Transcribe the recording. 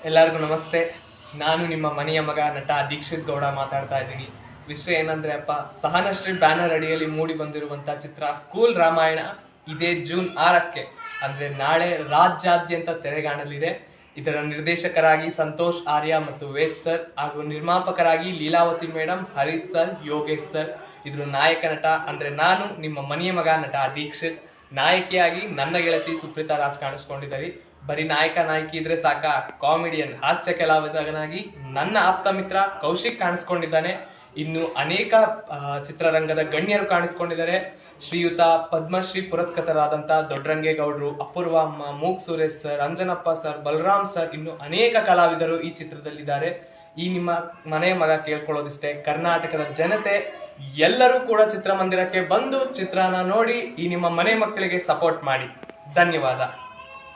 ಎಲ್ಲರಿಗೂ ನಮಸ್ತೆ. ನಾನು ನಿಮ್ಮ ಮನೆಯ ಮಗ ನಟ ದೀಕ್ಷಿತ್ ಗೌಡ ಮಾತಾಡ್ತಾ ಇದ್ದೀನಿ. ವಿಷಯ ಏನಂದ್ರೆ ಸಹನಶ್ರೀ ಬ್ಯಾನರ್ ಅಡಿಯಲ್ಲಿ ಮೂಡಿ ಬಂದಿರುವಂತಹ ಚಿತ್ರ ಸ್ಕೂಲ್ ರಾಮಾಯಣ ಇದೇ ಜೂನ್ 6ಕ್ಕೆ ಅಂದ್ರೆ ನಾಳೆ ರಾಜ್ಯಾದ್ಯಂತ ತೆರೆಗಾಣಲಿದೆ. ಇದರ ನಿರ್ದೇಶಕರಾಗಿ ಸಂತೋಷ್ ಆರ್ಯ ಮತ್ತು ವೇದ್ ಸರ್ ಹಾಗೂ ನಿರ್ಮಾಪಕರಾಗಿ Leelavathi madam, Harish sir, Yogesh sir. ಇದ್ರ ನಾಯಕ ನಟ ಅಂದ್ರೆ ನಾನು ನಿಮ್ಮ ಮನೆಯ ಮಗ ನಟ ದೀಕ್ಷಿತ್. ನಾಯಕಿಯಾಗಿ ನನ್ನ ಗೆಳತಿ ಸುಪ್ರೀತಾ ರಾಜ್ ಕಾಣಿಸ್ಕೊಂಡಿದ್ದಾರೆ. ಬರೀ ನಾಯಕಿ ಇದ್ರೆ ಸಾಕ, ಕಾಮಿಡಿಯನ್ ಹಾಸ್ಯ ಕಲಾವಿದನಾಗಿ ನನ್ನ ಆಪ್ತ ಮಿತ್ರ ಕೌಶಿಕ್ ಕಾಣಿಸ್ಕೊಂಡಿದ್ದಾನೆ. ಇನ್ನು ಅನೇಕ ಚಿತ್ರರಂಗದ ಗಣ್ಯರು ಕಾಣಿಸ್ಕೊಂಡಿದ್ದಾರೆ. ಶ್ರೀಯುತ ಪದ್ಮಶ್ರೀ ಪುರಸ್ಕೃತರಾದಂತ ದೊಡ್ಡರಂಗೇಗೌಡರು, ಅಪೂರ್ವ ಅಮ್ಮ, ಮೂಕ್ Suresh sir, Anjanappa sir, Balaram sir, ಇನ್ನು ಅನೇಕ ಕಲಾವಿದರು ಈ ಚಿತ್ರದಲ್ಲಿದ್ದಾರೆ. ಈ ನಿಮ್ಮ ಮನೆಯ ಮಗ ಕೇಳ್ಕೊಳ್ಳೋದಿಷ್ಟೇ, ಕರ್ನಾಟಕದ ಜನತೆ ಎಲ್ಲರೂ ಕೂಡ ಚಿತ್ರಮಂದಿರಕ್ಕೆ ಬಂದು ಚಿತ್ರನ ನೋಡಿ ಈ ನಿಮ್ಮ ಮನೆ ಮಕ್ಕಳಿಗೆ ಸಪೋರ್ಟ್ ಮಾಡಿ. ಧನ್ಯವಾದ.